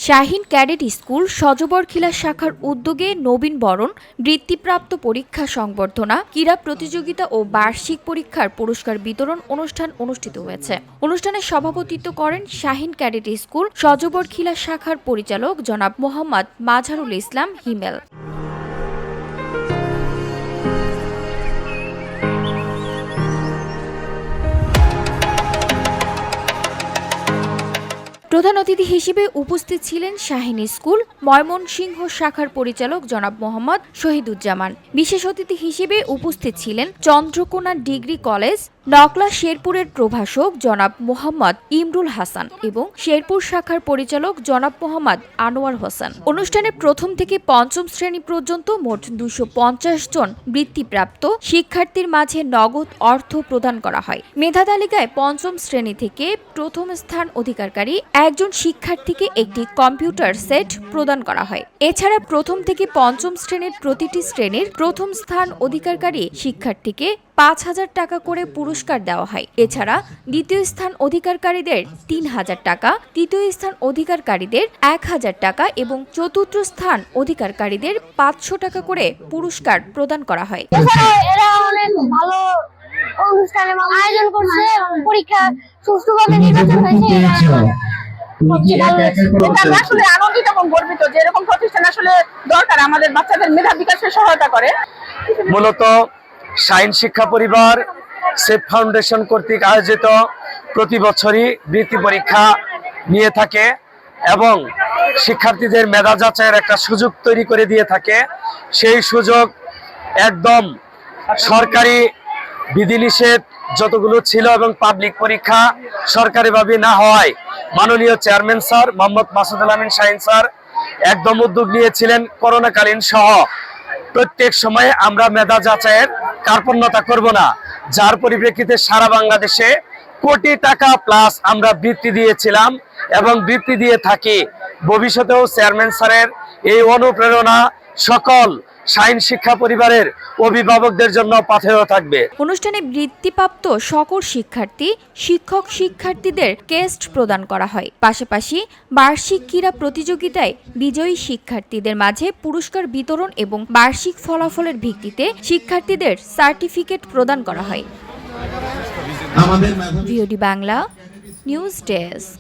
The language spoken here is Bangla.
শাহীন ক্যাডেট স্কুল সজবরখিলা শাখার উদ্যোগে নবীন বরণ, বৃত্তিপ্রাপ্ত পরীক্ষা সংবর্ধনা, ক্রীড়া প্রতিযোগিতা ও বার্ষিক পরীক্ষার পুরস্কার বিতরণ অনুষ্ঠান অনুষ্ঠিত হয়েছে। অনুষ্ঠানে সভাপতিত্ব করেন শাহীন ক্যাডেট স্কুল সজবরখিলা শাখার পরিচালক জনাব মোহাম্মদ মাজহারুল ইসলাম হিমেল। প্রধান অতিথি হিসেবে উপস্থিত ছিলেন শাহীন স্কুল ময়মনসিংহ শাখার পরিচালক জনাব মোহাম্মদ শহীদুজ্জামান। বিশেষ অতিথি হিসেবে উপস্থিত ছিলেন চন্দ্রকোনা ডিগ্রি কলেজ নকলা শেরপুরের প্রভাষক জনাব মোহাম্মদ ইমরুল হাসান এবং শেরপুর শাখার পরিচালক জনাব মোহাম্মদ আনোয়ার হোসেন। অনুষ্ঠানে প্রথম থেকে পঞ্চম শ্রেণী পর্যন্ত মোট 250 জন বৃত্তিপ্রাপ্ত শিক্ষার্থীর মাঝে নগদ অর্থ প্রদান করা হয়। মেধা তালিকায় পঞ্চম শ্রেণী থেকে প্রথম স্থান অধিকারী একজন শিক্ষার্থীকে একটি কম্পিউটার সেট প্রদান করা হয়। এছাড়া প্রথম থেকে পঞ্চম শ্রেণীর প্রতিটি শ্রেণীর প্রথম স্থান অধিকারী শিক্ষার্থীকে 5,000 টাকা করে পুরস্কার দেওয়া হয়। এছাড়া দ্বিতীয় স্থান অধিকারীদের 3,000 টাকা, তৃতীয় স্থান অধিকারীদের 1,000 টাকা এবং চতুর্থ স্থান অধিকারীদের 500 টাকা করে পুরস্কার প্রদান করা হয়। এরা অনেক ভালো অনুষ্ঠানে আয়োজন করছে এবং পরীক্ষা সুষ্ঠুভাবে নির্বাচন হয়েছে। আসলে আনন্দিত এবং গর্বিত যে এরকম প্রতিষ্ঠান আসলে দরকার, আমাদের বাচ্চাদের মেধা বিকাশে সহায়তা করে। মূলত শাহীন শিক্ষা পরিবার সেফ ফাউন্ডেশন কর্তৃক আয়োজিত প্রতি বছরই বৃত্তি পরীক্ষা নিয়ে থাকে এবং শিক্ষার্থীদের মেধা যাচাইয়ের একটা সুযোগ তৈরি করে দিয়ে থাকে। সেই সুযোগ একদম সরকারি বিধিনিষেধ যতগুলো ছিল এবং পাবলিক পরীক্ষা সরকারিভাবে না হওয়ায় মাননীয় চেয়ারম্যান স্যার মোহাম্মদ মাসুদুল আমিন শাহীন স্যার একদম উদ্যোগ নিয়েছিলেন করোনাকালীন সহ প্রত্যেক সময়ে আমরা মেধা যাচাইয়ের কার্পণ্যতা করব না, যার পরিপ্রেক্ষিতে সারা বাংলাদেশে কোটি টাকা প্লাস আমরা বৃত্তি দিয়েছিলাম এবং বৃত্তি দিয়ে থাকি। ভবিষ্যতেও চেয়ারম্যান স্যারের এই অনুপ্রেরণা সকল শাহীন শিক্ষা পরিবারের অভিভাবকদের জন্য পাথেয় থাকবে। অনুষ্ঠানে বৃত্তিপ্রাপ্ত সকল শিক্ষার্থী, শিক্ষক শিক্ষার্থীদের ক্রেস্ট প্রদান করা হয়। পাশাপাশি বার্ষিক ক্রীড়া প্রতিযোগিতায় বিজয়ী শিক্ষার্থীদের মাঝে পুরস্কার বিতরণ এবং বার্ষিক ফলাফলের ভিত্তিতে শিক্ষার্থীদের সার্টিফিকেট প্রদান করা হয়। VOD Bangla news desk.